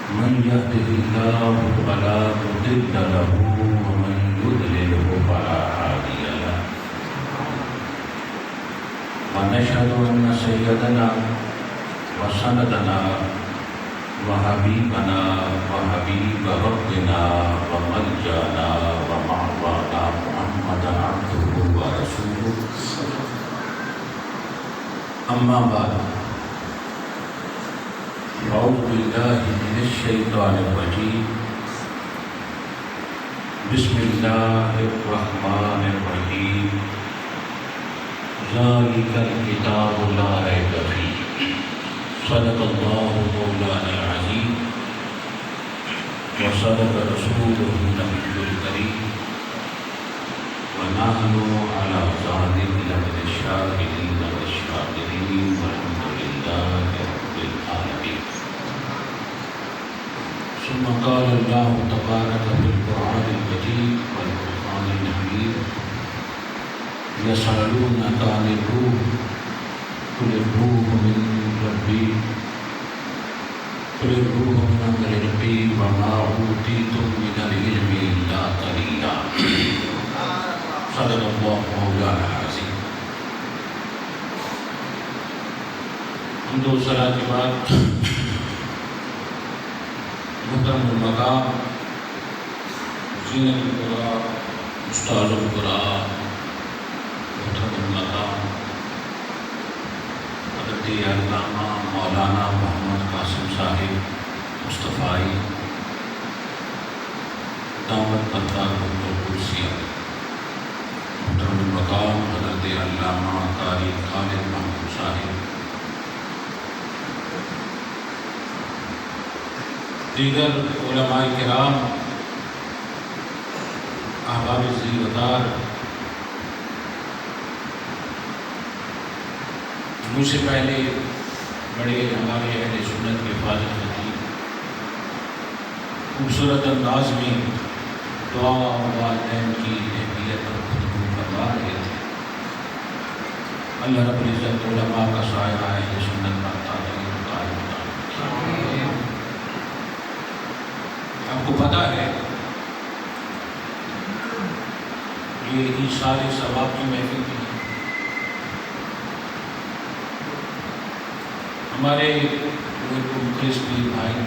من يهده الله فلا مضل له ومن يضلله فلا هادي له ونشهد أن سيدنا وسندنا وحبيبنا وحبيب ربنا وملجأنا ومأوانا محمدا عبده ورسوله أما بعد أعوذ بالله من الشيطان الرجيم بسم الله الرحمن الرحيم ذلك الكتاب لا ريب فيه صدق الله مولانا العظيم وصدق رسوله النبي الكريم ونحن على ذلك لمن الشاهدين والشاكرين والحمد لله رب العالمين. ثم قال الله تبارك في القرآن المجيد والفرقان الحميد يسألونك عن الروح قل الروح من ربي أمر ربي وما أوتيتم من العلم إلا قليلا. صدق الله مولانا العظيم. حمد و ثنا کے بعد محترم المقام زینت القرآن استاذ القرآن محترم المقام حضرت علامہ مولانا محمد قاسم صاحب مصطفی دعوت برقرار کرسیہ، محترم المقام حضرت علامہ قاری خالد محمود صاحب، دیگر علماء کرام، احباب زیردار، مجھ سے پہلے بڑے ہمارے اہل سنت کے فاضل خطیب خوبصورت انداز میں دعا اور والدین کی اہمیت اور خطبہ فرما رہے تھے. اللہ رب العزت علماء کا سایہ اہل سنت پر قائم. آپ کو پتہ ہے یہ ایثار ثواب کی محفل تھی. ہمارے مخلص پیر بھائی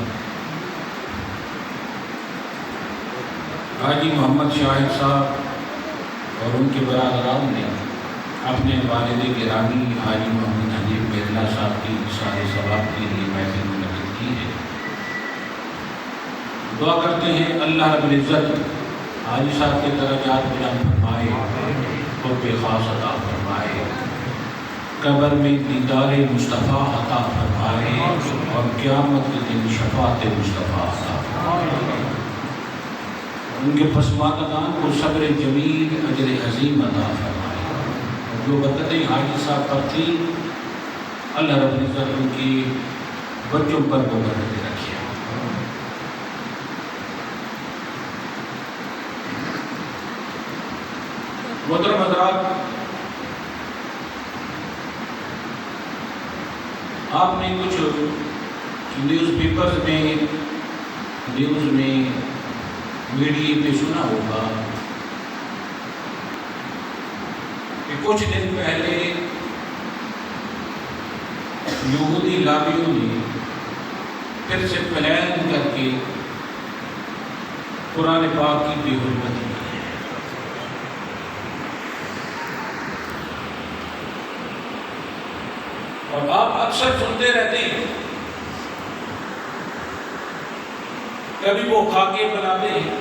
حاجی محمد شاہد صاحب اور ان کے برادران نے اپنے والد گرامی حاجی محمد حنیف بیدلا صاحب کی ایثار ثواب کے لیے محفل منعقد کی ہے. دعا کرتے ہیں اللہ رب العزت حاجی صاحب کے درجات بلند فرمائے، قرب خاص عطا فرمائے، قبر میں دیدار مصطفیٰ عطا فرمائے اور قیامت کے دن شفاعت مصطفیٰ عطا فرمائے. ان کے پسماندگان کو صبر جمیل اجر عظیم عطا فرمائے. جو برکتیں حاجی صاحب پر تھی اللہ رب العزت ان کی بچوں پر وہ برکتیں رکھے. محترم حضرات، آپ نے کچھ نیوز پیپرز میں، نیوز میں، میڈیا پہ سنا ہوگا کہ کچھ دن پہلے یہودی لابیوں نے پھر سے پلان کر کے قرآن پاک کی بے حرمتی کی. اور آپ اکثر سنتے رہتے ہیں کبھی وہ خاکے بناتے ہیں،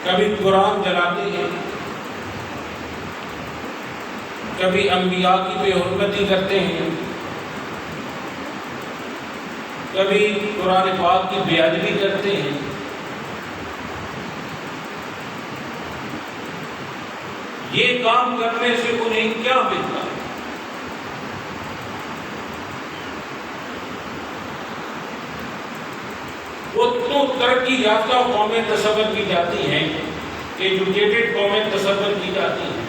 کبھی قرآن جلاتے ہیں، کبھی انبیاء کی بے حرمتی کرتے ہیں، کبھی قرآن پاک کی بے ادبی کرتے ہیں. یہ کام کرنے سے انہیں کیا ملتا؟ وہ تو ترقی یافتہ قومیں تصور کی جاتی ہیں، ایجوکیٹڈ قومیں تصور کی جاتی ہیں.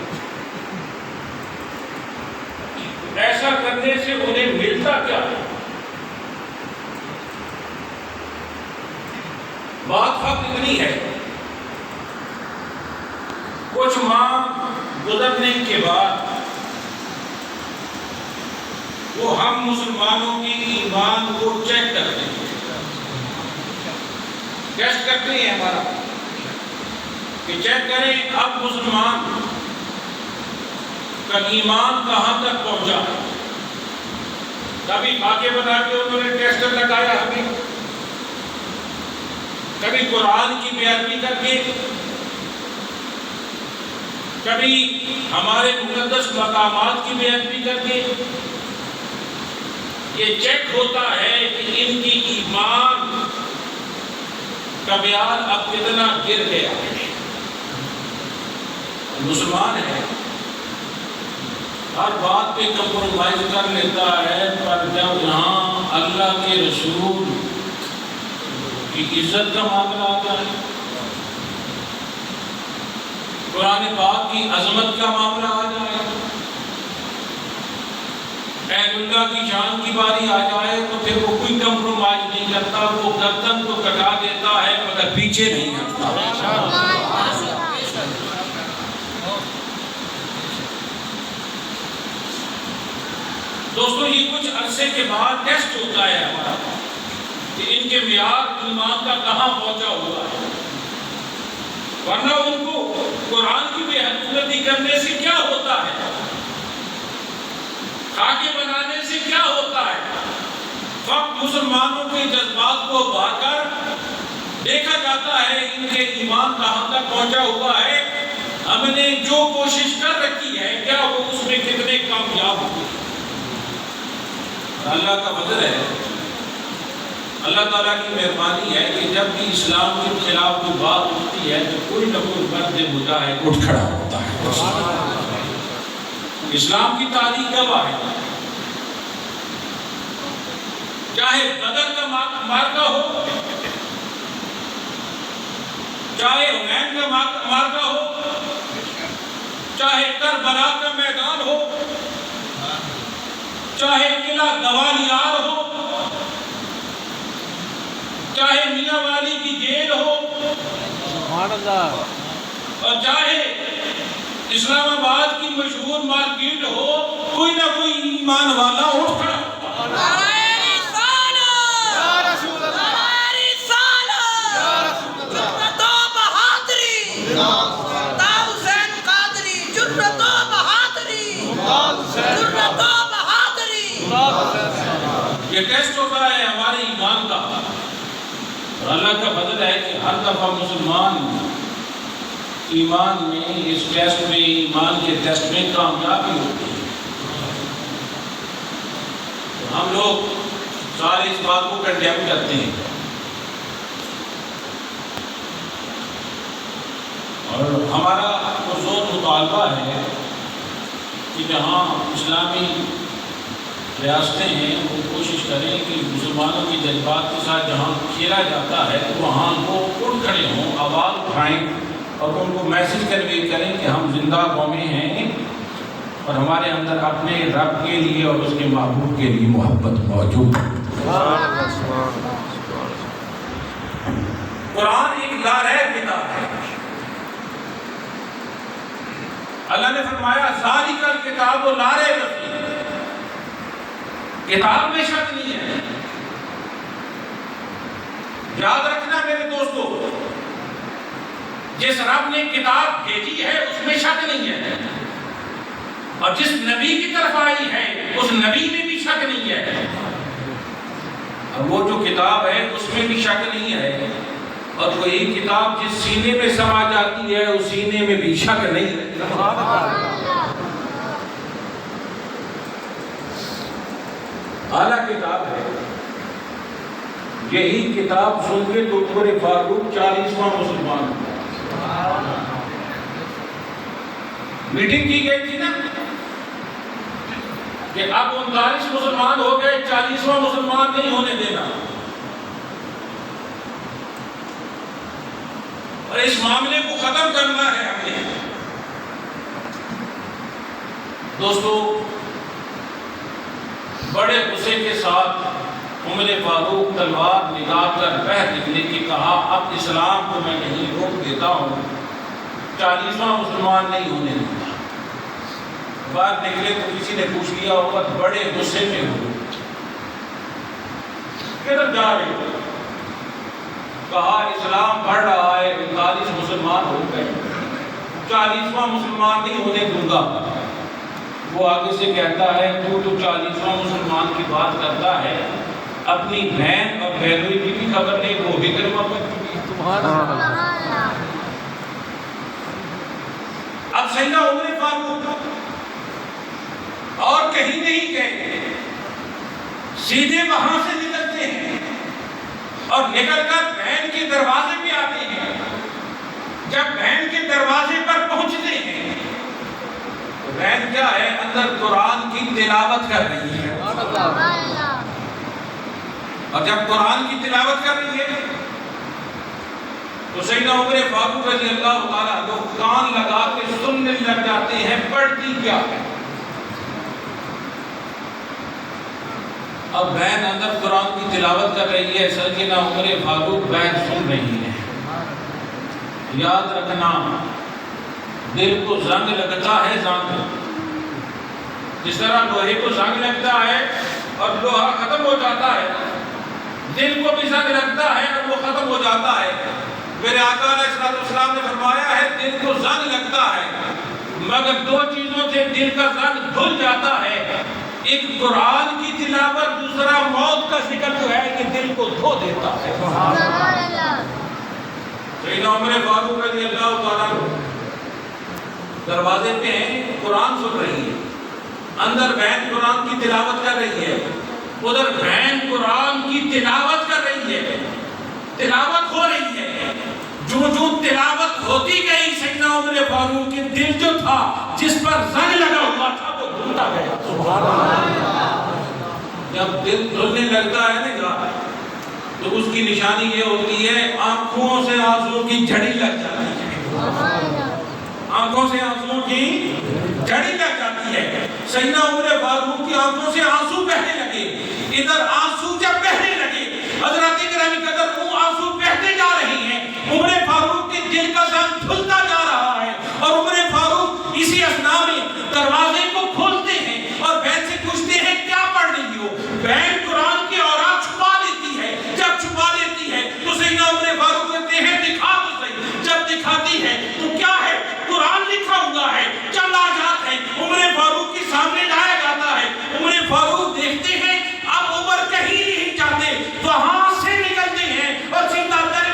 ایسا کرنے سے انہیں ملتا کیا ہے؟ بات حق اتنی ہے، کچھ ماہ گزرنے کے بعد وہ ہم مسلمانوں کی ایمان کو چیک کرتے ہیں، ٹیسٹ کرتے ہیں ہمارا کہ چیک کریں اب مسلمان کا ایمان کہاں تک پہنچا۔ کبھی خاکے بنا کے انہوں نے ٹیسٹ لگایا ہمیں، کبھی قرآن کی بے ادبی کر کے، کبھی ہمارے مقدس مقامات کی بے ادبی کر کے۔ یہ چیک ہوتا ہے کہ ان کی ایمان کا بیان اب کتنا گر گیا ہے۔ مسلمان ہے، ہر بات پہ کمپرومائز کر لیتا ہے، پر جب یہاں اللہ کے رسول کی عزت کا معاملہ آتا ہے، قرآن پاک کی عظمت کا معاملہ آ جائے، اہل اللہ کی شان کی باری آ جائے، تو پھر وہ کوئی کمپرومائز نہیں کرتا، وہ گردن کو کٹا دیتا ہے مگر پیچھے نہیں ہٹتا۔ دوستو یہ کچھ عرصے کے بعد ٹیسٹ ہوتا ہے ہمارا کہ ان کے معیار ایمان کا کہاں پہنچا ہوا ہے، ورنہ ان کو قرآن کی بے حرمتی کرنے سے کیا ہوتا ہے، خاکے بنانے سے کیا ہوتا ہے۔ وقت مسلمانوں کے جذبات کو بھر کر دیکھا جاتا ہے ان کے ایمان کہاں تک پہنچا ہوا ہے، ہم نے جو کوشش کر رکھی ہے کیا وہ اس میں کتنے کامیاب ہوئے۔ اللہ کا فضل ہے، اللہ تعالیٰ کی مہربانی ہے کہ جب بھی اسلام کے خلاف کوئی بات ہوتی ہے تو کوئی نہ کوئی مرد مجاہد اٹھ کھڑا ہوتا ہے۔ اسلام کی تاریخ گواہ ہے، چاہے بدر کا معرکہ ہو، چاہے حنین کا معرکہ ہو، چاہے کربلا کا میدان ہو، چاہے قلعہ گوالیار ہو، چاہے میاں والی کی جیل ہو، اور چاہے اسلام آباد کی مشہور مارکیٹ ہو، کوئی نہ کوئی ایمان والا اٹھ کھڑا۔ یہ ٹیسٹ ہوتا ہے ہمارے ایمان کا، اور اللہ کا فضل ہے کہ ہر دفعہ مسلمان ایمان میں اس ٹیسٹ میں، ایمان کے ٹیسٹ میں کامیابی ہوتی ہے۔ ہم لوگ سارے اس بات کو کنڈیم کرتے ہیں، اور ہمارا پرزور مطالبہ ہے کہ جہاں اسلامی ریاستیں ہیں وہ کوشش کریں کہ مسلمانوں کے جذبات کے ساتھ جہاں کھیلا جاتا ہے تو وہاں وہ اٹھ کھڑے ہوں، آواز اٹھائیں اور ان کو میسج کنوے کریں کہ ہم زندہ قومیں ہیں اور ہمارے اندر اپنے رب کے لیے اور اس کے محبوب کے لیے محبت موجود ہے۔ قرآن ایک لارح کتاب ہے، اللہ نے فرمایا ذالک الکتاب لا ریب فیہ، کتاب میں شک نہیں ہے۔ یاد رکھنا میرے دوستو، جس رب نے کتاب بھیجی ہے اس میں شک نہیں ہے، اور جس نبی کی طرف آئی ہے اس نبی میں بھی شک نہیں ہے، اور وہ جو کتاب ہے اس میں بھی شک نہیں ہے، اور وہی کتاب جس سینے میں سما جاتی ہے اس سینے میں بھی شک نہیں ہے۔ اعلیٰ کتاب ہے، یہی کتاب سن کے تو عمر فاروق 40واں مسلمان ہوا۔ میٹنگ کی گئی تھی نا کہ اب 39 مسلمان ہو گئے، 40واں مسلمان نہیں ہونے دینا، اور اس معاملے کو ختم کرنا ہے ہم نے۔ دوستو بڑے غصے کے ساتھ عمر فاروق تلوار نکال کر باہر نکلے کہ کہا اب اسلام کو میں نہیں روک دیتا ہوں، 40واں مسلمان نہیں ہونے دوں گا۔ باہر نکلے تو کسی نے پوچھ لیا ہوگا بڑے غصے میں ہو، کدھر جا رہے ہو؟ کہا اسلام بڑھ رہا ہے، 39 مسلمان ہو گئے، 40واں مسلمان نہیں ہونے دوں گا۔ وہ آگے سے کہتا ہے تو 40واں مسلمان کی بات کرتا ہے، اپنی بہن اور بہنوئی کی بھی خبر نہیں، وہ بھی کلمہ پڑھ چکی ہے۔ سبحان اللہ۔ اب سیدنا عمر فاروق اور کہیں نہیں گئے، سیدھے وہاں سے نکلتے ہیں اور نکل کر بہن کے دروازے پہ آتے ہیں۔ جب بہن کے دروازے پر پہنچتے ہیں تو بہن کیا ہے، اندر قرآن کی تلاوت کر رہی ہے، اور جب قرآن کی تلاوت کر رہی ہے تو سیدنا عمر فاروق رضی اللہ تعالیٰ عنہ کان لگا کے سننے لگ جاتے ہیں پڑھتی کیا ہے۔ اب بہن اندر قرآن کی تلاوت کر رہی ہے، سیدنا عمر فاروق بہن سن رہی ہے۔ یاد رکھنا دل کو زنگ لگتا ہے، زنگ جس طرح لوہے کو زنگ لگتا ہے اور لوہا ختم ہو جاتا ہے، دل کو بھی زنگ لگتا ہے اور وہ ختم ہو جاتا ہے۔ میرے آقا علیہ السلام نے فرمایا ہے دل کو زنگ لگتا ہے مگر دو چیزوں سے دل کا زنگ دھل جاتا ہے، ایک قرآن کی تلاوت، دوسرا موت کا ذکر جو ہے کہ دل کو دھو دیتا ہے۔ سیدنا عمر فاروق رضی اللہ تعالیٰ دروازے پہ ہیں، قرآن سن رہی ہے، اندر بہن قرآن کی تلاوت کر رہی ہے، ادھر بہن قرآن کی تلاوت کر رہی ہے، تلاوت ہو رہی ہے۔ جو جو تلاوت ہوتی گئی سیدنا عمر فاروق کے دل جو تھا جس پر زنگ لگا ہوا تھا وہ دھلتا گیا۔ سبحان اللہ۔ جب دل دھلنے لگتا ہے نا تو اس کی نشانی یہ ہوتی ہے آنکھوں سے آنسوں کی جھڑی لگ جاتی ہے، آنکھوں سے آنسوں کی جھڑی لگ جاتی ہے۔ سیدنا عمر فاروق کی آنکھوں سے آنسو بہنے لگے، ادھر آنسو جب بہنے لگے حضرات گرامی قدر وہ آنسو بہتے جا رہے ہیں، عمر فاروق کے دل کا زنگ دھلتا جا رہا ہے، اور عمر فاروق اسی اثناء میں دروازے کو کھولتے ہیں اور بہن سے پوچھتے ہیں کیا پڑھ رہی ہو؟ بہن قرآن کی اوراد چھپا لیتی ہے، جب چھپا لیتی ہے تو سیدنا عمر فاروق کہتے ہیں دکھا تو صحیح، جب دکھاتی ہے تو کیا ہے؟ قرآن لکھا ہوا ہے، چند آیات ہیں، عمر فاروق کے سامنے لایا جاتا ہے۔ عمر فاروق دیکھتے ہیں اب عمر کہیں نہیں جاتے، وہاں سے نکلتے ہیں اور سیدھا در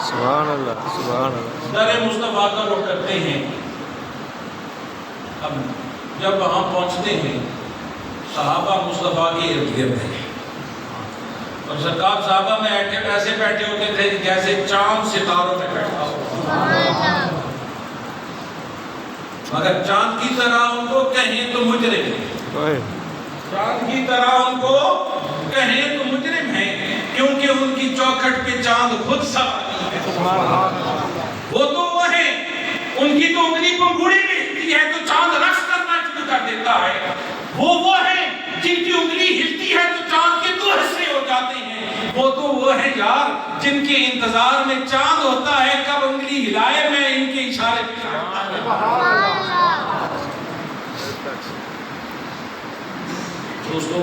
سبحان اللہ سبحان اللہ در مصطفیٰ کا رخ کرتے ہیں۔ اب جب وہاں پہنچتے ہیں صحابہ مصطفیٰ کے ارد گرد ہیں، اور سرکار صحابہ میں ایسے بیٹھے ہوتے تھے جیسے چاند ستاروں میں بیٹھا ہو، مگر چاند کی طرح ان کو کہیں تو مجرم ہیں، چاند کی طرح ان کو کہیں تو مجرم ہیں، کیونکہ ان کی چوکھٹ پہ چاند خود سواری ہے۔ وہ تو وہ ہیں، ان کی تو انگلی کو گوڑی میں ہلتی ہے تو چاند رقص کرنا شروع کر دیتا ہے۔ وہ ہیں جن کی انگلی ہلتی ہے تو چاند کے دو حصے ہو جاتے ہیں۔ وہ تو وہ ہیں یار جن کے انتظار میں چاند ہوتا ہے کب انگلی ہلائے میں ان کے اشارے پہ دوستو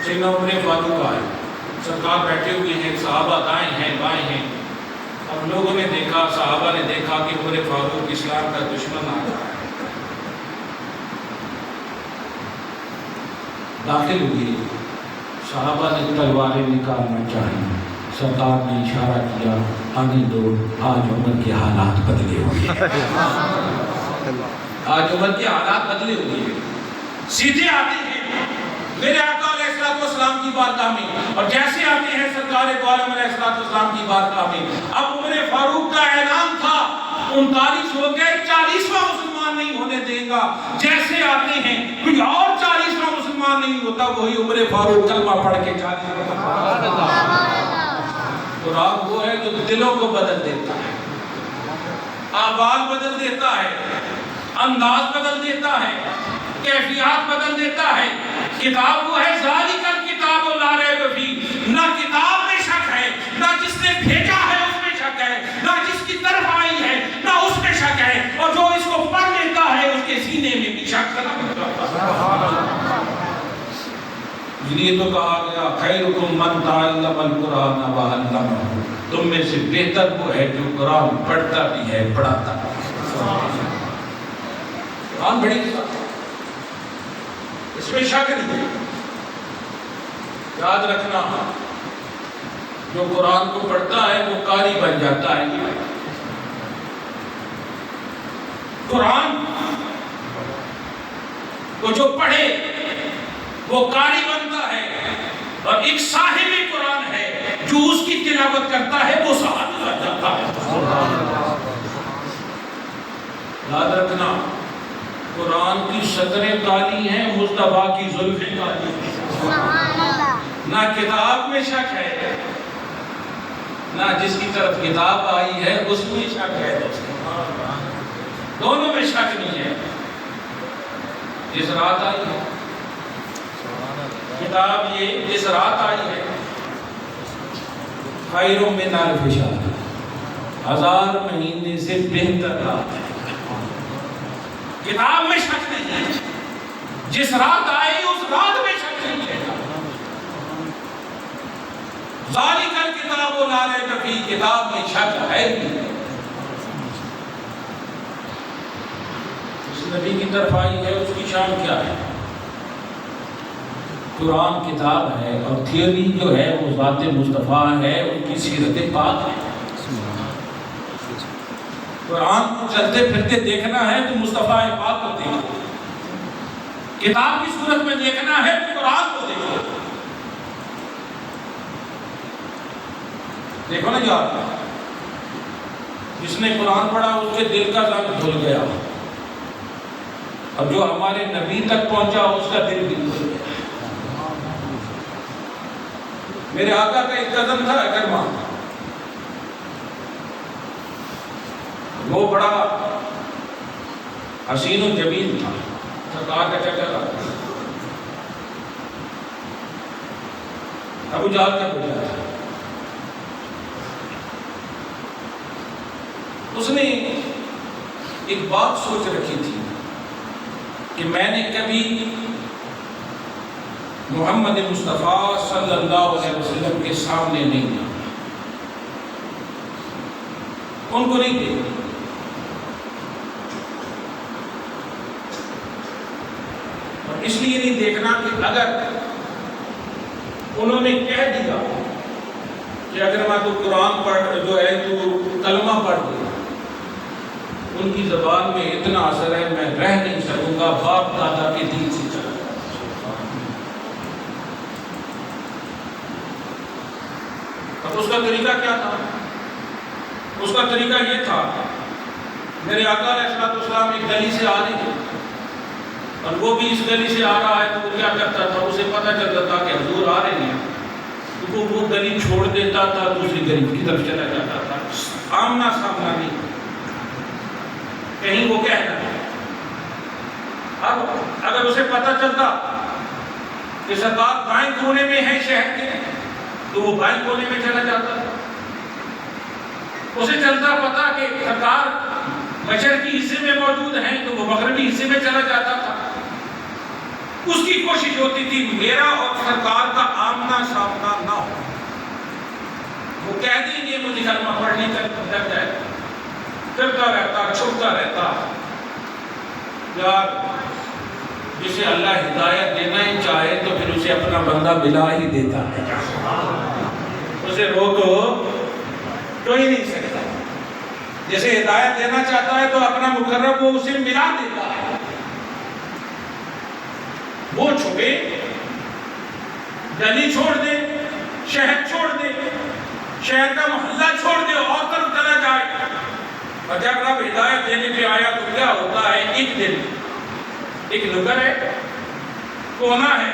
سیدنا عمر فاروق آئے، سرکار بیٹھے ہوئے ہیں، صحابہ دائیں ہیں بائیں ہیں۔ اب لوگوں نے دیکھا، صحابہ نے دیکھا کہ عمر فاروق اسلام کا دشمن آ رہا ہے، داخل ہوئی، صحابہ نے تلواریں نکالنا چاہی، سرکار نے اشارہ کیا آنے دو، آج عمر کے حالات بدلے ہوئے، آج عمر کے حالات بدلے ہوئے۔ سیدھے آتے ہیں میرے آقا علیہ السلام کی بارگاہ میں، اور جیسے آتے ہیں سرکار دو عالم علیہ السلام کی بارگاہ میں، اب عمر فاروق کا اعلان تھا 39 ہو گئے، 40واں مسلمان نہیں ہونے دیں گا۔ جیسے آتے ہیں کوئی اور 40واں مسلمان نہیں ہوتا، وہی عمر فاروق کلمہ پڑھ کے 40واں قرآن وہ ہے جو دلوں کو بدل دیتا ہے، آواز بدل دیتا ہے، انداز بدل دیتا ہے، کیفیات بدل دیتا ہے۔ کتاب وہ ہے ذالک الکتاب لا ریب فیہ، نہ کتاب میں شک ہے، نہ جس نے بھیجا ہے اس میں شک ہے، نہ جس کی طرف آئی ہے نہ اس میں شک ہے، اور جو اس کو پڑھ لیتا ہے اس کے سینے میں بھی شک ختم ہو جاتا ہے۔ اس لیے تو کہا گیا خیرکم من تعلم القرآن وعلمہ، تم میں سے بہتر وہ ہے جو قرآن پڑھتا بھی ہے پڑھاتا بھی ہے۔ قرآن بڑی کتاب ہے، اس میں شک نہیں ہے۔ یاد رکھنا، جو قرآن کو پڑھتا ہے وہ قاری بن جاتا ہے۔ قرآن کو جو پڑھے وہ قاری بنتا ہے، اور ایک صاحب قرآن ہے جو اس کی تلاوت کرتا ہے وہ صحابی بن جاتا ہے۔ یاد رکھنا، قرآن کی سطریں کالی ہیں، مصطفیٰ کی زلفیں کالی ہیں۔ نہ کتاب میں شک ہے، نہ جس کی طرف کتاب آئی ہے اس میں شک ہے، دونوں میں شک نہیں ہے۔ جس رات آئی ہے کتاب، یہ جس رات آئی ہے، خیر من الف شہر، 1000 مہینے سے بہتر رات ہے۔ کتاب میں شک نہیں ہے، جس رات آئی اس رات میں شک نہیں ہے۔ ذالک الکتاب لا ریب فیہ، کتاب میں شک ہے نہیں۔ اس نبی کی طرف آئی ہے، اس کی شان کیا ہے؟ قرآن کتاب ہے، اور تھیوری جو ہے وہ ذات مصطفیٰ ہے، ان کی سیرت پاک ہے۔ قرآن کو چلتے پھرتے دیکھنا ہے تو مصطفیٰ پاک کو دیکھو، کتاب کی صورت میں دیکھنا ہے تو قرآن کو دیکھو۔ دیکھو نا یار، جس نے قرآن پڑھا اس کے دل کا رنگ دھل گیا، اور جو ہمارے نبی تک پہنچا اس کا دل بھی دھل گیا۔ میرے آقا کا ایک کزن تھا اکرمہ، وہ بڑا حسین و جمیل تھا، سرکار کا چچا تھا، ابو جہل کا بیٹا تھا۔ اس نے ایک بات سوچ رکھی تھی کہ میں نے کبھی محمد مصطفیٰ صلی اللہ علیہ وسلم کے سامنے نہیں جانا، ان کو نہیں دیکھا۔ اور اس لیے نہیں دیکھنا کہ اگر انہوں نے کہہ دیا کہ اگر میں تو قرآن پڑھ جو ہے تو کلمہ پڑھ دیا، ان کی زبان میں اتنا اثر ہے میں رہ نہیں سکوں گا، باپ دادا کے دین سے چلا جائے۔ اب اس کا طریقہ کیا تھا؟ اس کا طریقہ یہ تھا، میرے آقا علیہ السلام ایک گلی سے آ رہے تھے، اور وہ بھی اس گلی سے آ رہا ہے، تو وہ کیا کرتا تھا، اسے پتہ چلتا تھا کہ حضور آ رہے ہیں، تو وہ گلی چھوڑ دیتا تھا، دوسری گلی کی طرف چلا جاتا تھا، آمنا سامنا نہیں، کہیں وہ کہنا۔ اب اگر اسے پتہ چلتا کہ سرکار بائیں کونے میں ہے شہر کے، تو وہ بائیں کونے میں چلا جاتا تھا۔ اسے چلتا پتا کہ سرکار مشرقی حصے میں موجود ہیں، تو وہ مغربی حصے میں چلا جاتا تھا۔ اس کی کوشش ہوتی تھی میرا اور سرکار کا آمنا سامنا نہ ہو، وہ کہہ دیں گے مجھے کلمہ پڑھنے کا لگ جائے، کرتا رہتا، چھپتا رہتا۔ یار جسے اللہ ہدایت دینا ہی چاہے تو پھر اسے اپنا بندہ ملا ہی دیتا ہے، اسے روکو تو ہی نہیں سکتا۔ جسے ہدایت دینا چاہتا ہے تو اپنا مقرب وہ اسے ملا دیتا ہے۔ وہ چھپے، گلی چھوڑ دے، شہر چھوڑ دے، شہر کا محلہ چھوڑ دے، اور طرف چلا جائے، اور جب رب ہدایت دینے پہ آیا تو کیا ہوتا ہے؟ ایک دن ایک نگر ہے، کونا ہے،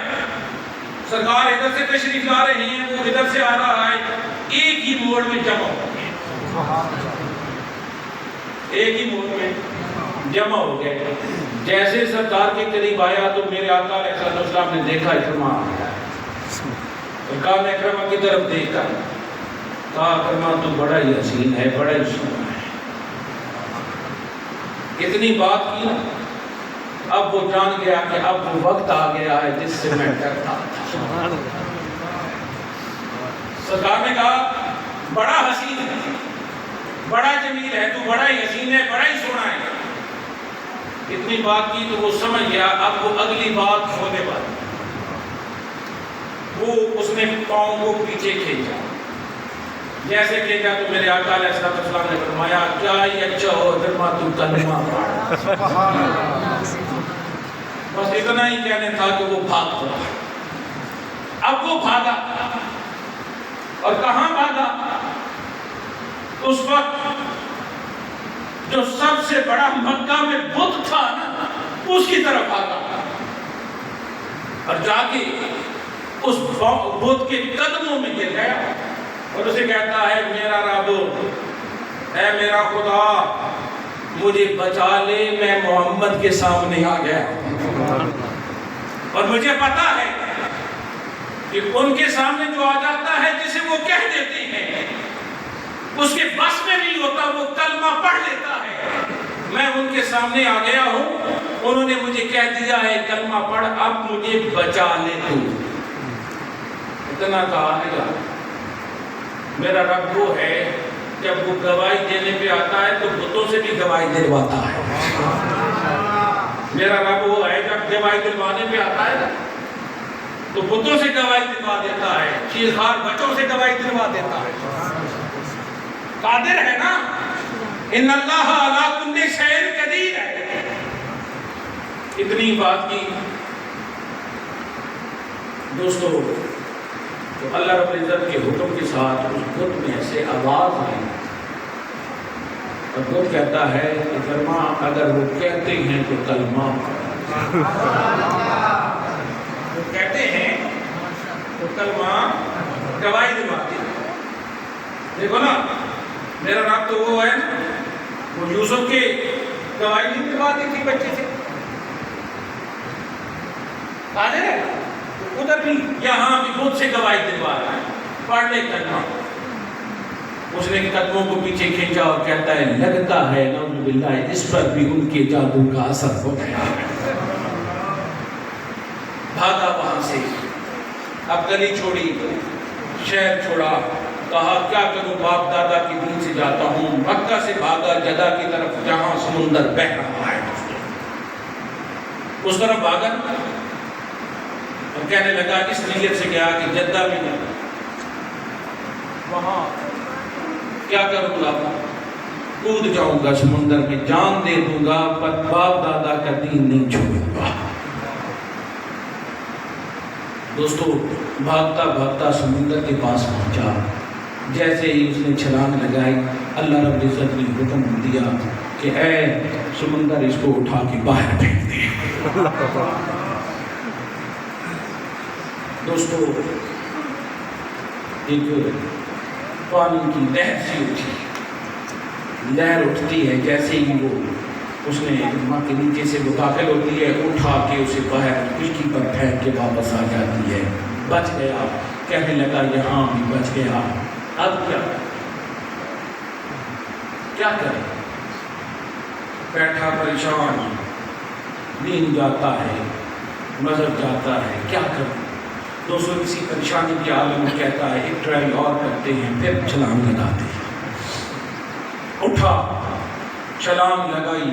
سرکار ادھر سے تشریف لا رہے ہیں، وہ ادھر سے آ رہا ہے، ایک ہی موڑ میں جمع ہو گئے، ایک ہی موڑ میں جمع ہو گئے. جیسے سردار کے قریب آیا تو میرے آقا علیہ السلام نے دیکھا اکرمہ آ گیا. کہا میں اکرمہ کی طرف دیکھ کر کہا اکرمہ تو بڑا ہی حسین ہے, بڑا ہی سونا ہے. اتنی بات کی نا, اب وہ جان گیا کہ اب وہ وقت آ گیا ہے جس سے میں ڈرتا تھا. سرکار نے کہا بڑا حسین ہے, بڑا جمیل ہے, تو بڑا ہی حسین ہے, بڑا ہی سونا ہے. اتنی بات کی تو وہ سمجھ گیا اب وہ اگلی بات ہونے والی. وہ اس نے پاؤں کو پیچھے کھینچا. جیسے کھینچا تو میرے آقا علیہ السلام نے فرمایا کیا ہی اچھا ہو اکرمہ تو کلمہ پڑھ. بس اتنا ہی کہنے تھا کہ وہ بھاگ پڑا. اب وہ بھاگا اور کہاں بھاگا؟ اس وقت جو سب سے بڑا مکہ میں بت تھا نا اس کی طرف بھاگا اور جا کے اس بت کے قدموں میں گر گیا اور اسے کہتا ہے میرا رب, اے میرا خدا مجھے بچا لے, میں محمد کے سامنے آ گیا. اور مجھے پتا ہے کہ ان کے سامنے جو آ جاتا ہے جسے وہ کہہ دیتے ہیں اس کے بس میں نہیں ہوتا, وہ کلمہ پڑھ لیتا ہے. میں ان کے سامنے آ گیا ہوں, انہوں نے مجھے کہہ دیا ہے کلمہ پڑھ, اب مجھے بچا لے تو. اتنا کہا ہے میرا رب وہ ہے جب وہ گواہی دینے پہ آتا ہے تو بتوں سے بھی گواہی دلواتا ہے. میرا رب وہ ہے جب گواہی دلوانے پہ آتا ہے تو بتوں سے گواہی دلوا دیتا ہے, چیزخوار بچوں سے گواہی دلوا دیتا ہے. قادر ہے نا, ان اللہ علی کل شیء قدیر ہے. اتنی بات کی دوستو تو اللہ رب العزت کے حکم کے ساتھ اس بت میں سے آواز آئی اور بت کہتا ہے کہ کلمہ اگر وہ کہتے ہیں تو کلمہ وہ کہتے ہیں تو کلمہ گواہی دلواتے ہیں. دیکھو نا میرا رب تو وہ ہے نا, وہ یوسف کے گواہی نہیں دلواتی تھی بچے سے. قادر ہے ادھر بھی یہاں بھی خود سے گواہی دلوا رہا ہے, پڑھ لے کلمہ. اس نے قدموں کو پیچھے کھینچا اور کہتا ہے لگتا ہے نعوذ باللہ اس پر بھی ان کے جادو کا اثر ہو گیا. بھاگا وہاں سے, اب گلی چھوڑی, شہر چھوڑا, کہا کیا کروں باپ دادا کے دین سے جاتا ہوں. مکہ سے بھاگا جدہ کی طرف جہاں سمندر بہہ رہا ہے, اس طرف بھاگا اور کہنے لگا اس نیت سے گیا کہ جدہ میں جاؤں, وہاں کیا کروں گا, کود جاؤں گا سمندر میں, جان دے دوں گا پر باپ دادا کا دین نہیں چھوڑوں گا. دوستو بھاگتا بھاگتا سمندر کے پاس پہنچا. جیسے ہی اس نے چھلانگ لگائی اللہ رب العزت نے حکم دیا کہ اے سمندر اس کو اٹھا کے باہر پھینک دے. دوستو ایک پانی کی لہر سی اٹھی, لہر اٹھتی ہے جیسے ہی وہ اس نے ماں کے نیچے سے وہ داخل ہوتی ہے, اٹھا کے اسے باہر کشتی پر پھینک کے واپس آ جاتی ہے. بچ گیا, کہنے لگا یہاں بھی بچ گیا, اب کیا کرے. بیٹھا پریشان, نیند جاتا ہے, مذہب جاتا ہے, کیا کرے. دوستوں کسی پریشانی کے عالم میں کہتا ہے ایک ٹرائی اور کرتے ہیں, پھر چھلانگ لگاتے ہیں. اٹھا, چھلانگ لگائی,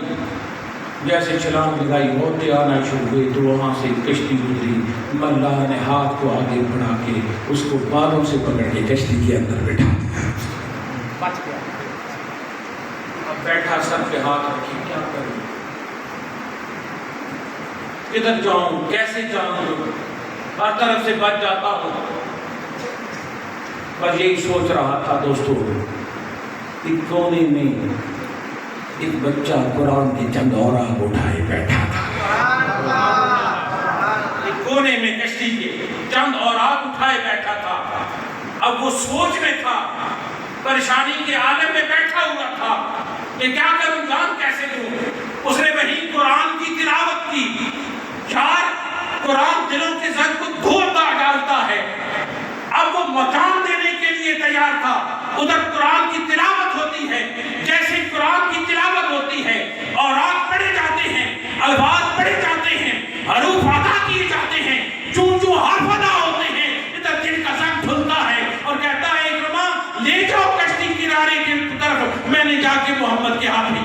جیسے چھلانگ لگائی ہوتے آنا شروع ہوئے تو وہاں سے کشتی گزری. اللہ نے ہاتھ کو آگے بڑھا کے اس کو بالوں سے پکڑ کے کشتی کے اندر بٹھا دیا, بچ گیا. اب بیٹھا سر پہ ہاتھ رکھی, کیا کروں, کدھر جاؤں, کیسے جاؤں, ہر طرف سے بچ جاتا ہوں. پر یہی سوچ رہا تھا دوستو, ایک کونے میں ایک بچہ قرآن کے چند اوراق اٹھائے بیٹھا تھا. ایک کونے میں کشتی کے چند اوراق اٹھائے بیٹھا تھا. اب وہ سوچ میں تھا, پریشانی کے عالم میں بیٹھا ہوا تھا کہ کیا کروں, جان کیسے لوں. اس نے وہی قرآن کی تلاوت کی. یار قرآن دلوں کے زنگ کو دھوتا ڈالتا ہے. اب وہ مقام دینے کے لیے تیار تھا. ادھر قرآن کی تلاوت ہوتی ہے. جیسے قرآن کی تلاوت ہوتی ہے اور آپ پڑھے جاتے ہیں, الفاظ پڑھے جاتے ہیں, حروف ادا کیے جاتے ہیں, چون چون حرف ادا ہوتے ہیں, ادھر دل کا زنگ دھلتا ہے اور کہتا ہے اکرما لے جاؤ کشتی کنارے کی طرف, میں نے جا کے محمد کے ہاتھ میں.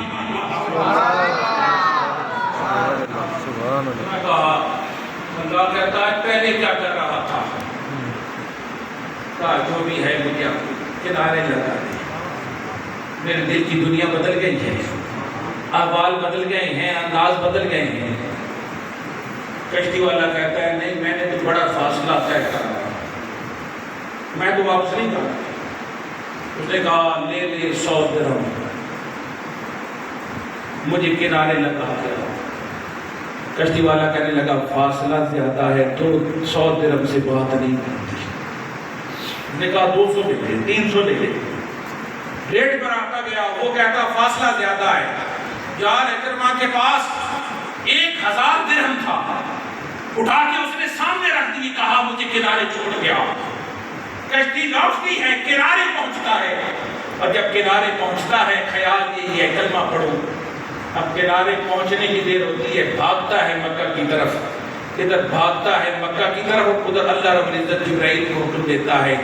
اللہ کہتا ہے پہلے کیا کر رہا تھا, کہا جو بھی ہے مجھے کنارے لگا دے. میرے دل کی دنیا بدل گئی ہے, احوال بدل گئے ہیں, انداز بدل گئے ہیں. کشتی والا کہتا ہے نہیں, میں نے تو بڑا فاصلہ طے کرا, میں تو واپس نہیں کرا. اس نے کہا لے لے 100 درہم, مجھے کنارے لگا کے. کشتی والا کہنے لگا فاصلہ زیادہ ہے تو 100 درہم سے بات نہیں کرتی. نے کہا 200 لے لے, 300 لے لے. ریٹ پر آتا گیا, وہ کہتا فاصلہ زیادہ ہے. یار اکرما کے پاس 1000 درہم تھا, اٹھا کے اس نے سامنے رکھ دی, کہا مجھے کنارے چھوڑ گیا. کشتی لوٹتی ہے, کنارے پہنچتا ہے, اور جب کنارے پہنچتا ہے خیال یہی ہے کلمہ پڑھو. اب کنارے پہنچنے کی دیر ہوتی ہے, بھاگتا ہے مکہ کی طرف. ادھر بھاگتا ہے مکہ کی طرف, ادھر اللہ رب العزت جبرائیل کو حکم دیتا ہے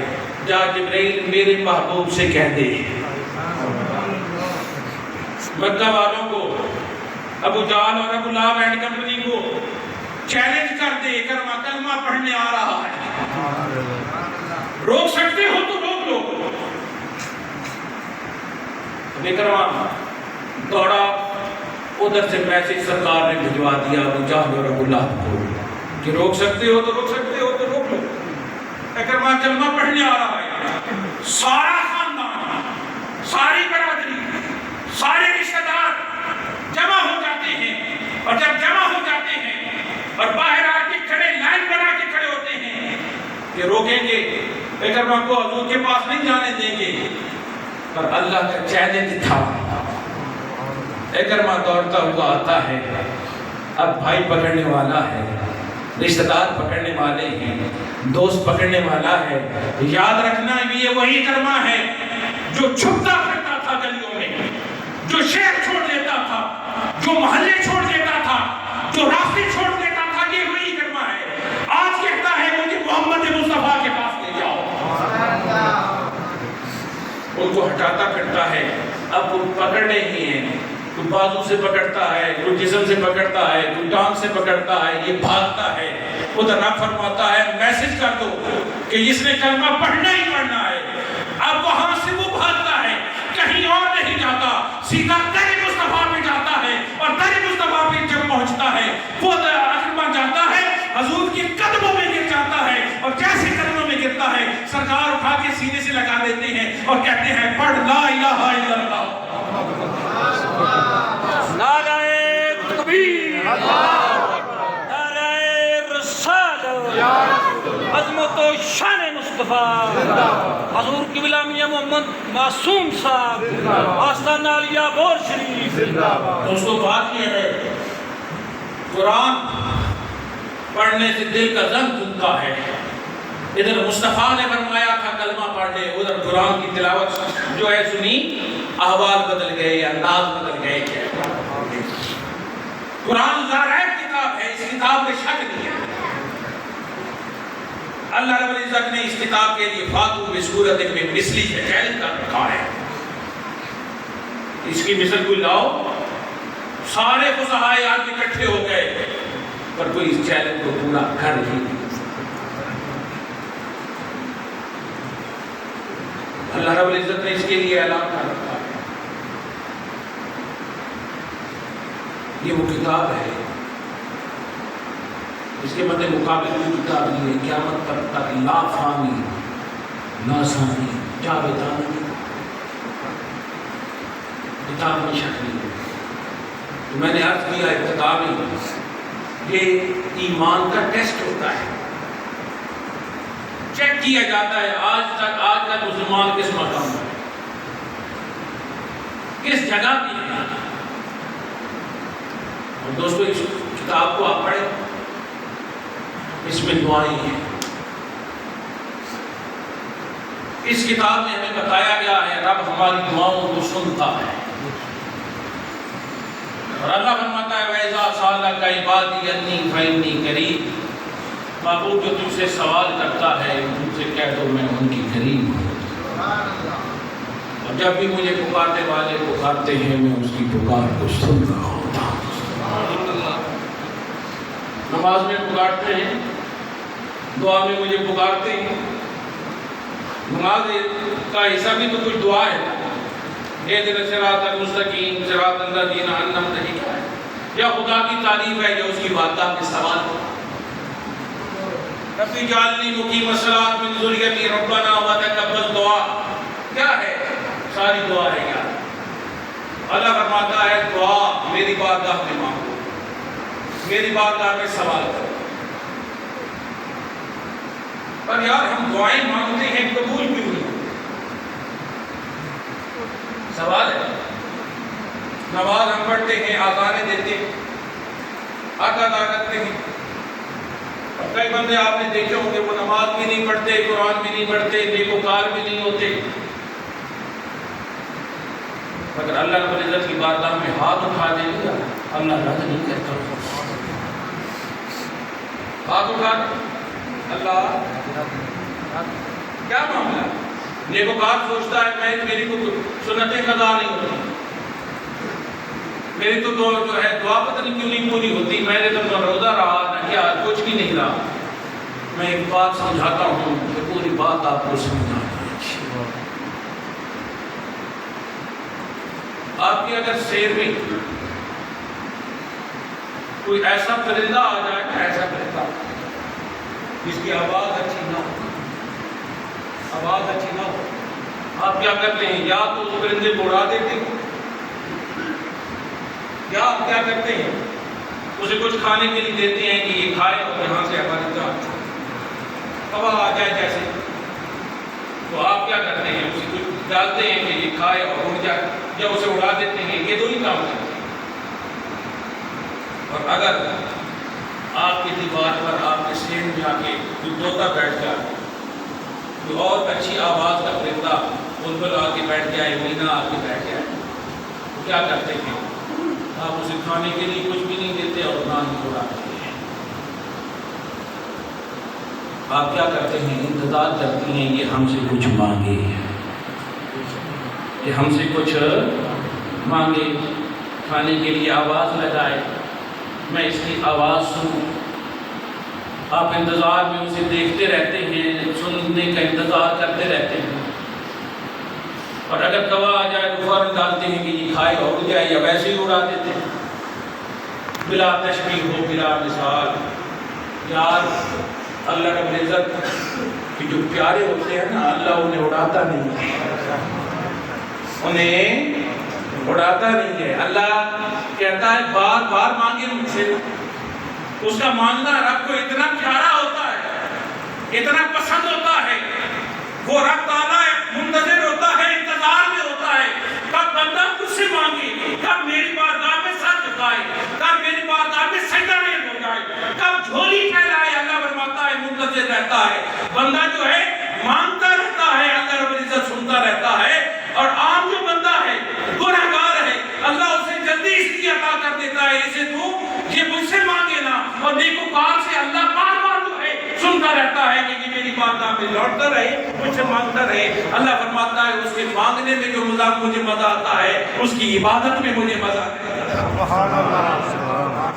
جا جبرائیل میرے محبوب سے کہہ دے, مکہ والوں کو, ابو جہل اور ابو لہب اینڈ کمپنی کو چیلنج کر دے, اکرما کلمہ پڑھنے آ رہا ہے, روک سکتے ہو تو روک لو. اکرما دوڑا, ادھر سے میسج سرکار نے بھجوا دیا ابو جہل اور ابو لہب کو کہ روک سکتے ہو تو روک سکتے ہو تو روک لو. اکرما کلمہ پڑھنے آ رہا ہے. سارا خاندان, ساری برادری, سارے رشتہ دار جمع ہو جاتے ہیں, اور جب جمع ہو جاتے ہیں اور باہر آ کے کھڑے لائن بنا کے کھڑے ہوتے ہیں کہ روکیں گے, اکرما کو حضور کے پاس نہیں جانے دیں گے. پر اللہ کا چیلنج تھا. اکرما دوڑتا ہوا آتا ہے, اب بھائی پکڑنے والا ہے, رشتہ دار پکڑنے والے ہیں, دوست پکڑنے والا ہے. یاد رکھنا یہ وہی اکرما ہے جو چھپتا پھرتا تھا گلیوں میں, جو شہر چھوڑ دیتا تھا, جو محلے چھوڑ دیتا تھا, جو راستے چھوڑ دیتا تھا, یہ وہی اکرما ہے. آج کہتا ہے مجھے محمد مصطفیٰ کے پاس لے جاؤ. ان کو ہٹاتا پھرتا ہے. اب وہ پکڑنے ہی ہیں, کوئی بازو سے پکڑتا ہے, کوئی جسم سے پکڑتا ہے, کوئی ٹانگ سے پکڑتا ہے, یہ بھاگتا ہے. ادھر رب فرماتا ہے میسج کر دو کہ اس نے کلمہ پڑھنا ہی پڑھنا ہے. اب وہاں سے وہ بھاگتا ہے, کہیں اور نہیں جاتا, سیدھا در مصطفیٰ پہ جاتا ہے, اور در مصطفیٰ پہ جب پہنچتا ہے وہ اکرما جاتا ہے حضور کے قدموں میں گر جاتا ہے, اور جیسے قدموں میں گرتا ہے سرکار اٹھا کے سینے سے لگا دیتے ہیں اور کہتے ہیں پڑھ لا الہ الا اللہ. نعرہ تکبیر, نعرہ رسالت, عظمت و شان مصطفیٰ, حضور قبلہ میاں محمد معصوم صاحب, آستانہ علیہ بور شریف. دوستو بات یہ ہے, قرآن پڑھنے سے دل کا زنگ دھلتا ہے. ادھر مصطفیٰ نے فرمایا تھا کلمہ پڑھ لے, ادھر قرآن کی تلاوت جو ہے سنی, احوال بدل گئے, انداز بدل گئے. قرآن ذرائع کتاب ہے, اس کتاب میں شک نہیں ہے. اللہ رب العزت نے اس کتاب کے لیے فاتو بسورت میں مثلی ہے چیلنج کر رکھا ہے. اس کی مثل کوئی لاؤ, سارے فقہاء آج اکٹھے ہو گئے, پر کوئی اس چیلنج کو پورا کر ہی نہیں. اللہ رب العزت نے اس کے لیے اعلان کر رکھا ہے. یہ وہ کتاب ہے, اس کے مدِ مقابل کوئی کتاب نہیں ہے. قیامت تک لا فانی لا ثانی جاویدانی کتاب میں شک نہیں ہے. تو میں نے عرض کیا ابتدا میں, یہ ایمان کا ٹیسٹ ہوتا ہے, چیک کیا جاتا ہے آج کا مسلمان کس مقام میں, کس جگہ پہ ہے. اور دوستو اس کتاب کو آپ پڑھیں، اس میں دعائیں ہیں۔ اس کتاب میں ہمیں بتایا گیا ہے رب ہماری دعاؤں کو سنتا ہے، اور اللہ فرماتا ہے وَإِذَا سَأَلَكَ عِبَادِي عَنِّي فَإِنِّي قَرِيبٌ، معبود جو تم سے سوال کرتا ہے تم سے کہہ دو میں ان کی قریب ہوں، اور جب بھی مجھے پکارنے والے پکارتے ہیں میں اس کی پکار کو سن رہا ہوتا ہوں۔ نماز میں پکارتے ہیں، دعا میں مجھے پکارتے ہیں، نماز کا حصہ بھی تو کچھ دعا ہے، اہدنا الصراط المستقیم صراط الذین انعمت علیہم، یا خدا کی تعریف ہے یا اس کی بارگاہ میں سوال ہے۔ رب اجعلنی مقیم الصلاۃ من ذریتی ربنا وتقبل دعا، کیا ہے؟ ساری دعا ہے یار۔ اللہ فرماتا ہے دعا میری بارگاہ میں مانگو، میری بارگاہ میں سوال کرو۔ پر یار ہم دعائیں مانگتے ہیں قبول کیوں نہیں؟ سوال ہے۔ نماز ہم پڑھتے ہیں، آذانیں دیتے ہیں، حق ادا کرتے ہیں، اور کئی بندے آپ نے دیکھے ہوں گے وہ نماز بھی نہیں پڑھتے، قرآن بھی نہیں پڑھتے، نیکوکار بھی نہیں ہوتے، مگر اللہ رب العزت کی بارگاہ میں ہاتھ اٹھا دیں گے اللہ رد نہیں کرتا۔ ہاتھ اٹھا اللہ کیا معاملہ؟ نیکوکار سوچتا ہے میری تو سنتیں قضا نہیں ہوتی، میری تو جو ہے دعا پتہ نہیں کیوں نہیں پوری ہوتی، میں نے تو روزہ رہا نہ کیا کچھ بھی نہیں رہا۔ میں ایک بات سمجھاتا ہوں کہ پوری بات آپ کو سمجھا دیں۔ آپ کی اگر شہر میں کوئی ایسا پرندہ آ جائے نا، ایسا پرندہ جس کی آواز اچھی نہ ہو، آواز اچھی نہ ہو، آپ کیا کرتے ہیں؟ یا تو اس پرندے کو اڑا دیتے ہیں، یا آپ کیا کرتے ہیں؟ اسے کچھ کھانے کے لیے دیتے ہیں کہ یہ کھائے اور یہاں سے ہماری جان ہوا آ جائے جیسے، تو آپ کیا کرتے ہیں؟ اسے کچھ ڈالتے ہیں کہ یہ کھائے اور اڑ جائے، یا اسے اڑا دیتے ہیں۔ یہ دو ہی کام کرتے ہیں۔ اور اگر آپ کی دیوار پر آپ کے سین میں آ کے کوئی طوطا بیٹھ جائے، کوئی اور اچھی آواز کا پرندہ بلبل آ کے بیٹھ جائے، مینا آ کے بیٹھ جائے، تو کیا کرتے ہیں؟ آپ اسے کھانے کے لیے کچھ بھی نہیں دیتے اور نہ ہی اڑاتے ہیں۔ آپ کیا کرتے ہیں؟ انتظار کرتی ہیں یہ ہم سے کچھ مانگے، کہ ہم سے کچھ مانگے، کھانے کے لیے آواز لگائے، میں اس کی آواز سنوں۔ آپ انتظار میں اسے دیکھتے رہتے ہیں، سننے کا انتظار کرتے رہتے ہیں، اور اگر کوا آ جائے تو فوراً ڈالتے ہیں کہ یہ کھائے اور اڑ جائے، یا ویسے ہی اڑا دیتے ہیں بلا تشبیہ ہو بلا مثال۔ یار اللہ رب العزت کہ جو پیارے ہوتے ہیں نا، اللہ انہیں اڑاتا نہیں ہے، انہیں اڑاتا نہیں ہے۔ اللہ کہتا ہے بار بار مانگے مجھ سے۔ اس کا مانگنا رب کو اتنا پیارا ہوتا ہے، اتنا پسند ہوتا ہے، وہ رب تعالیٰ منتظر ہوتا ہے، انتظار میں ہوتا ہے کب بندہ مجھ سے مانگے، کب میری بارگاہ میں سر جھکائے، کب میری بارگاہ میں سجدہ ریز ہو جائے، کب جھولی پھیلائے۔ اللہ فرماتا ہے منتظر رہتا ہے بندہ، جو ہے مانگتا رہتا ہے، اللہ رب العزت سنتا رہتا ہے۔ اور عام جو بندہ ہے، گنہگار ہے، اللہ اسے جلدی اس لیے عطا کر دیتا ہے، اسے تو یہ مجھ سے مانگے نا، اور نیکوکار سے اللہ بار بار جو ہے سنتا رہتا ہے کہ یہ میری بارگاہ میں لوٹتا رہے، مجھ سے مانگتا رہے۔ اللہ فرماتا ہے اس کے مانگنے میں جو مجھے مزہ آتا ہے، اس کی عبادت میں مجھے مزہ آتا ہے۔ سبحان اللہ، سبحان اللہ،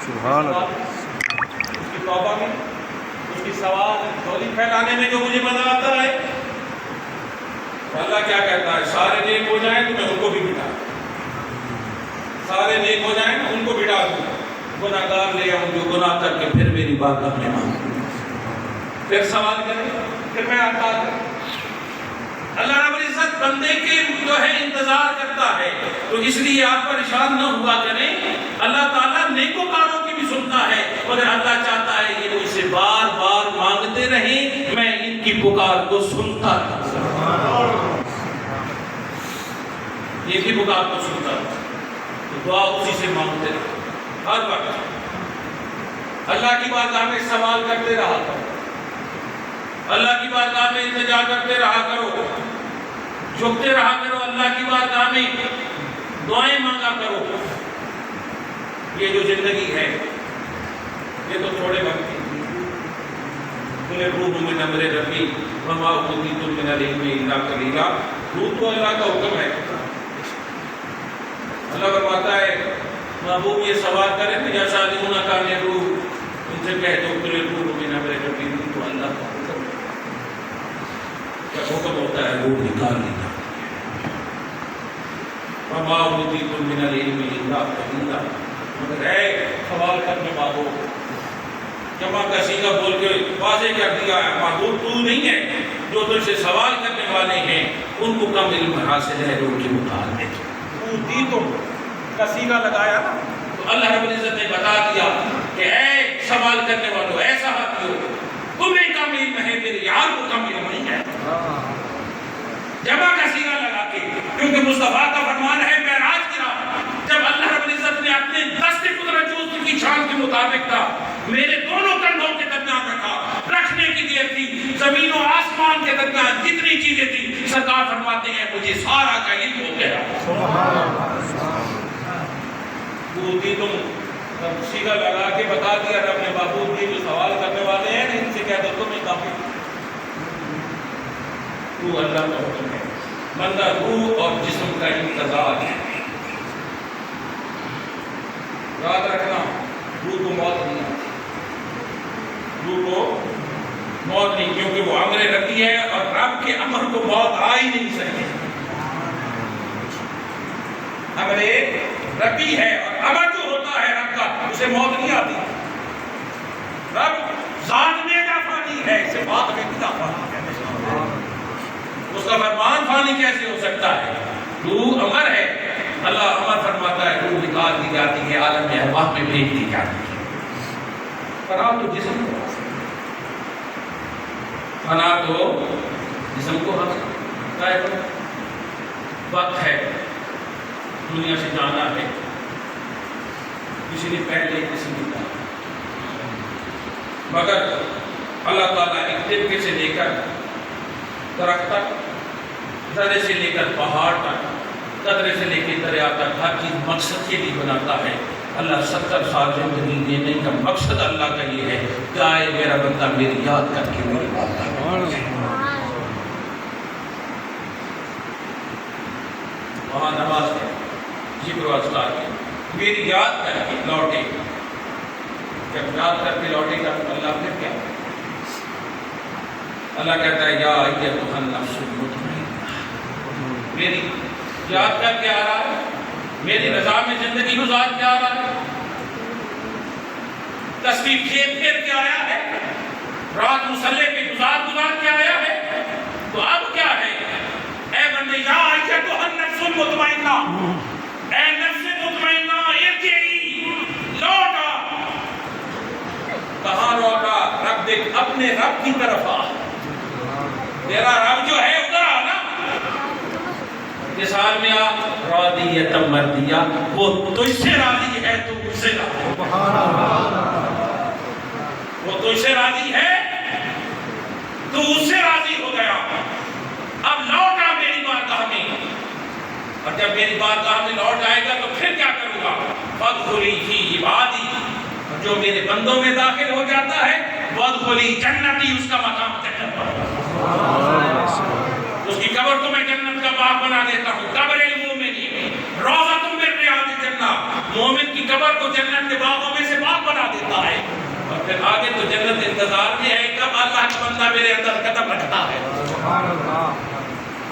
سبحان اللہ۔ اس کی توبہ میں، اس کی سوال جھولی پھیلانے میں جو مجھے مزہ آتا ہے، اللہ کیا کہتا ہے؟ سارے نیک ہو جائیں تو میں ان کو بھی بٹھا دوں، سارے نیک ہو جائیں ان کو بٹھا دوں، گناہ گار لے آؤں جو گناہ کر کے پھر میری بارگاہ میں مانگوں، پھر سوال کریں، پھر میں عطا کروں۔ اللہ رب العزت بندے کے جو ہے انتظار کرتا ہے، تو اس لیے آپ پریشان نہ ہوا کریں۔ اللہ تعالیٰ نیکوکاروں کی بھی سنتا ہے، مگر اللہ چاہتا ہے یہ مجھ سے بار بار مانگتے رہیں، میں ان کی پکار کو سنتا رہوں، یہ بھی پکار کو سنتا رہوں۔ دعا اسی سے مانگتے رہو، ہر وقت اللہ کی بارگاہ میں سوال کرتے رہا کرو، اللہ کی بارگاہ میں التجا کرتے رہا کرو، جھکتے رہا کرو، اللہ کی بارگاہ میں دعائیں مانگا کرو۔ یہ جو زندگی ہے یہ تو تھوڑے وقت کی، روح من امر ربی وما اوتیتم من العلم الا قلیلا، روح تو اللہ کا حکم ہے۔ اللہ فرماتا ہے محبوب یہ سوال کرے تو یا شادیون کان روح، ان سے کہہ دو کہ روح من امر ربی، روح تو اللہ کا حکم ہے، کیا حکم ہوتا ہے روح نکال لینا۔ وما اوتیتم من العلم الا قلیلا، مگر ہے سوال کرنے والوں، جمع کا سیگا بول کے واضح کر دیا ہے محبوب تو نہیں ہے، جو تجھ سے سوال کرنے والے ہیں ان کو کم علم حاصل ہے ان کے متعلق۔ تم کا سیگا لگایا تو اللہ رب العزت نے بتا دیا کہ اے سوال کرنے والوں، اے صحابیوں، تمہیں کم علم ہے، میرے یار کو کم علم نہیں ہے۔ جمع کا سیگا لگا کے، کیونکہ مصطفیٰ کا فرمان ہے معراج کی رات جب اللہ رب العزت نے اپنے دست قدرت جو اس کی شان کے مطابق تھا میرے دونوں کندھوں کے درمیان رکھا، رکھنے کی دیر تھی، زمین و آسمان کے درمیان جتنی چیزیں تھیں، سرکار فرماتے ہیں مجھے سارا کا علم ہو گیا۔ تم سیدھا لگا کے بتا دیا رب نے محبوب یہ جو سوال کرنے والے ہیں ان سے کہہ دو تمہیں کافی، تو اللہ کا حکم ہے۔ بندہ روح اور جسم کا امتزاج ہے، یاد رکھنا روح کو موت نہیں آتی، روح کو موت نہیں، کیونکہ وہ امر ربی ہے اور رب کے امر کو موت آ ہی نہیں سکتی۔ امر ربی ہے اور امر جو ہوتا ہے رب کا اسے موت نہیں آتی۔ رب ذات میں فانی ہے، اسے بات میں کیا فانی ہے، اس کا فرمان فانی کیسے ہو سکتا ہے؟ روح امر ہے، اللہ امر فرماتا ہے، روح نکال دی جاتی ہے، عالم ارواح میں بھیج دی جاتی ہے۔ فنا تو جسم کو فنا تو جسم کو وقت ہے، دنیا سے جانا ہے، کسی نے پہلے کسی نے کہا، مگر اللہ تعالیٰ ایک طبقے سے لے کر درخت تک، ذرے سے لے کر پہاڑ تک، قطرے سے لے کے دریا تک، ہر چیز مقصد کے لیے بناتا ہے۔ اللہ 70 سال زندگی دینے کا مقصد اللہ کا یہ ہے کہ آئے میرا بندہ میری یاد کر کے میری بات کرے، وہاں نماز ہے، ذکر و اذکار ہے، میری یاد کر کے لوٹے، جب یاد کر کے لوٹے گا تو اللہ پھر کیا؟ اللہ کہتا ہے یا ایتھا النفس المطمئنہ، میری یاد کر کے آ رہا ہے، میری رضا میں زندگی گزار کے آ رہا ہے، تسبیح پھیر کے آیا ہے، رات مصلی پہ گزار کے آیا ہے، تو اب کیا ہے؟ اے بندے یا ایتھا النفس المطمئنہ، اے نفس مطمئنہ ارجعی، لوٹا۔ کہاں لوٹا؟ رب دیکھ اپنے رب کی طرف آ، تیرا رب جو ہے ادھر آنا، مثال میں آ، راضیۃ مردیہ، وہ تجھ سے راضی ہے تو مجھ سے راضی ہے، وہ تجھ سے راضی ہے تو اس سے راضی ہو گیا، اب لوٹا میری بارگاہ میں، اور جب میری بارگاہ میں لوٹ آئے گا تو پھر کیا کروں گا؟ فادخلی فی عبادی، جو میرے بندوں میں داخل ہو جاتا ہے، وادخلی جنتی، اس کا مقام جنت پر، اس کی قبر کو میں جنت کا باغ بنا دیتا ہوں۔ قبر المومن روضۃ من ریاض الجنہ، مومن کی قبر کو جنت کے باغوں میں سے باغ بنا دیتا ہے، اور پھر آگے تو جنت انتظار میں ہے، کب اللہ کا بندہ میرے اندر قدم رکھتا ہے،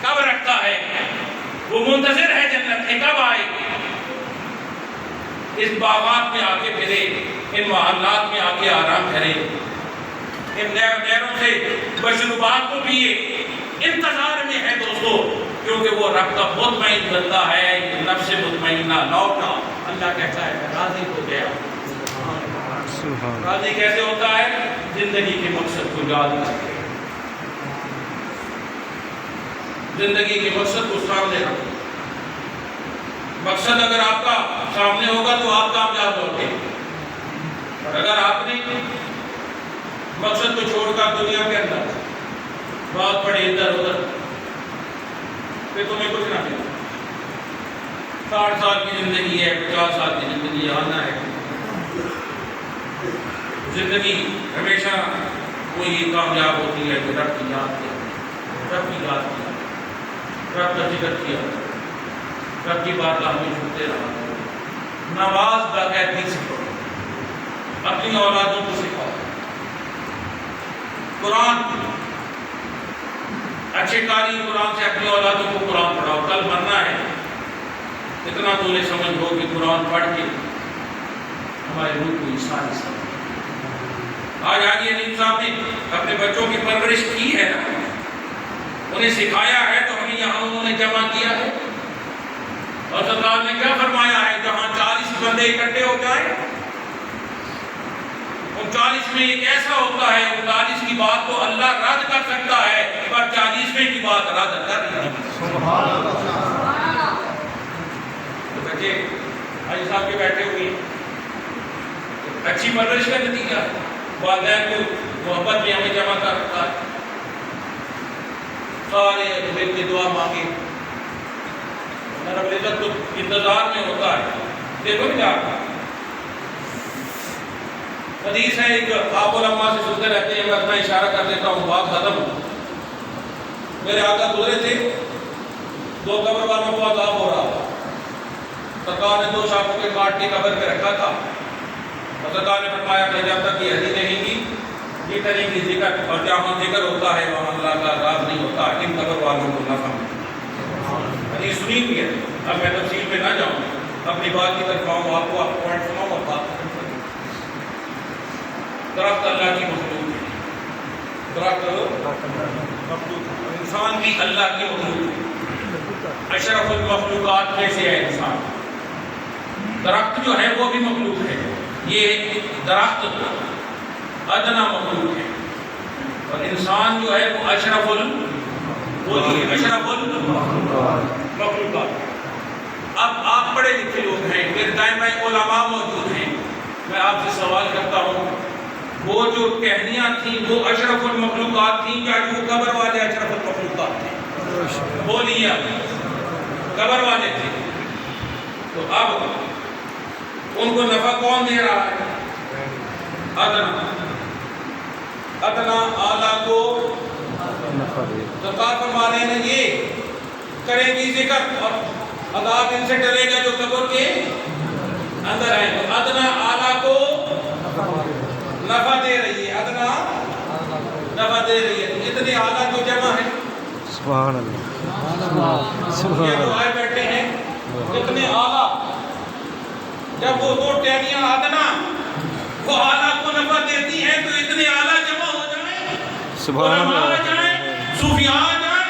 کب رکھتا ہے، وہ منتظر ہے جنت کے کب آئے، اس باغات میں آ کے پھرے، ان محلات میں آ کے آرام کرے، ان نہروں سے مشروبات کو پیے، انتظار میں ہے دوستو، کیونکہ وہ رب کا مطمئن بندہ ہے، نفس مطمئنہ لوٹا، اللہ کہتا ہے میں راضی ہو گیا۔ راضی کیسے ہوتا ہے؟ زندگی کے مقصد کو یاد کر کے، زندگی کے مقصد کو سامنے رکھو۔ مقصد اگر آپ کا سامنے ہوگا تو آپ کامیاب ہوتے ہیں. اور اگر آپ نے مقصد کو چھوڑ کر دنیا کے اندر بات پڑے ادھر ادھر پھر تمہیں کچھ نہ ملے. 60 سال کی زندگی ہے, 50 سال کی زندگی آنا ہے. زندگی ہمیشہ وہی کامیاب ہوتی ہے کہ رب کی یاد کیا, رب کی یاد کیا, رب کا ذکر کیا, رب کی بارگاہ میں جھکتے رہا, نماز باقاعدگی سے پڑھو, اپنی اولادوں کو سکھاؤ, قرآن اچھے قاری قرآن سے اپنی اولادوں کو قرآن پڑھاؤ. کل مرنا ہے, اتنا تو انہیں سمجھ ہو کہ قرآن پڑھ کے ہمارے روح کو انسان سمجھ. آج حاجی علیم صاحب نے اپنے بچوں کی پرورش کی ہے نا, انہیں سکھایا ہے, تو ہمیں یہاں انہوں نے جمع کیا ہے. اور سرکار نے کیا فرمایا ہے, جہاں 40 بندے اکٹھے ہو جائیں, ان 40 میں ایک ایسا ہوتا ہے 39 کی بات تو اللہ رد کر سکتا ہے, پر 40ویں کی بات رد کر نہیں. بچے حاجی صاحب کے بیٹھے ہوئے, اچھی پرورش کا نتیجہ والدین کو محبت میں ہمیں جمع کر رکھا ہے. سارے مل کے دعا مانگے, رب العزت تو انتظار میں ہوتا ہے. دیکھو کیا حدیث ہے, ایک آپ علماء سے سنتے رہتے ہیں, میں اپنا اشارہ کر دیتا ہوں, بات ختم. میرے آقا گزرے تھے, 2 قبر والوں کو عذاب ہو رہا تھا. سرکار نے 2 شاخوں کے کاٹ کے قبر پہ رکھا تھا. سرکار نے فرمایا کہ جب تک یہ ہڈی نہیں گی, یہ کریں گی ذکر, اور جہاں ذکر ہوتا ہے وہاں اللہ کا عذاب نہیں ہوتا. ان قبر والوں کو نہ سمجھو. حدیث سنی ہوئی ہے, اب میں تفصیل میں نہ جاؤں, اپنی بات کی طرف آؤں, آپ کو آپ پوائنٹ سناؤں اور بات کروں. درخت اللہ کی مخلوق ہے, درخت مخلوق, انسان بھی اللہ کی مخلوق ہے. اشرف المخلوقات میں سے ہے انسان. درخت جو ہے وہ بھی مخلوق ہے. یہ درخت ادنا مخلوق ہے, اور انسان جو ہے وہ اشرف المخلوقات. اب آپ پڑھے لکھے لوگ ہیں, میرے دائیں بائیں علماء موجود ہیں, میں آپ سے سوال کرتا ہوں, وہ جو ٹہنیاں تھیں وہ اشرف المخلوقات تھیں یا جو قبر والے اشرف المخلوقات تھے؟ بولیے, قبر والے تھے. تو اب ان کو نفع کون دے رہا ہے؟ ادنا اعلیٰ کو سرکار فرما رہے ہیں, یہ کریں گی ذکر اور عذاب ان سے ڈرے گا جو قبر کے اندر آئے. تو ادنا اعلیٰ کو نفع دے رہی ہے, ادنا نفع دے رہی ہے. اتنے اعلیٰ جو جمع ہے, سبحان اللہ, سبحان یہ جو اللہ, آئے بیٹھے ہیں اتنے اعلیٰ, جب وہ 2 ٹہنیاں ادنا وہ اعلیٰ کو نفع دیتی ہیں, تو اتنے اعلیٰ جمع ہو جائیں, سبحان علماء آ اللہ, جائیں, صوفیاء آ جائیں,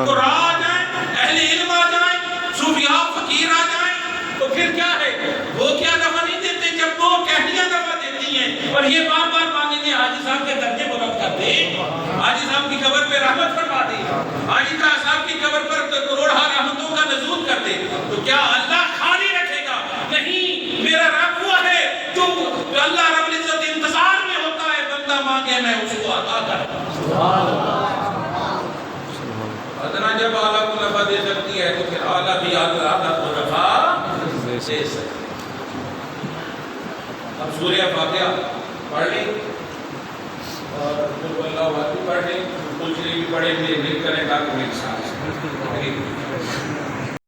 قراء آ جائیں, اہل علم آ جائیں, صوفیاء فقیر آ جائیں, تو پھر کیا ہے, وہ کیا نفع نہیں دیتے جب 2 ٹہنیاں نفع دیتی ہیں. اور یہ بار بار مانگیں گے حاجی صاحب کے درجے بلند کر دے, حاجی صاحب کی قبر پہ رحمت فرما دے, حاجی صاحب کی قبر پر کروڑہ رحمتوں کا نزول کر دے. تو کیا اللہ خالی رکھے گا؟ نہیں, میرا رب ہوا ہے جو اللہ رب العزت انتظار میں ہوتا ہے, بندہ مانگے میں اس کو عطا کروں. ادنا جب اعلیٰ کو نفع دے سکتی ہے, تو پھر اعلیٰ بھی اعلیٰ کو نفع دے سکتی ہے. اب سورہ فاتحہ پڑھ لیں اور اللہ پڑھ لیں, کل شریف بھی پڑھیں, مل کریں تاکہ میرے ساتھ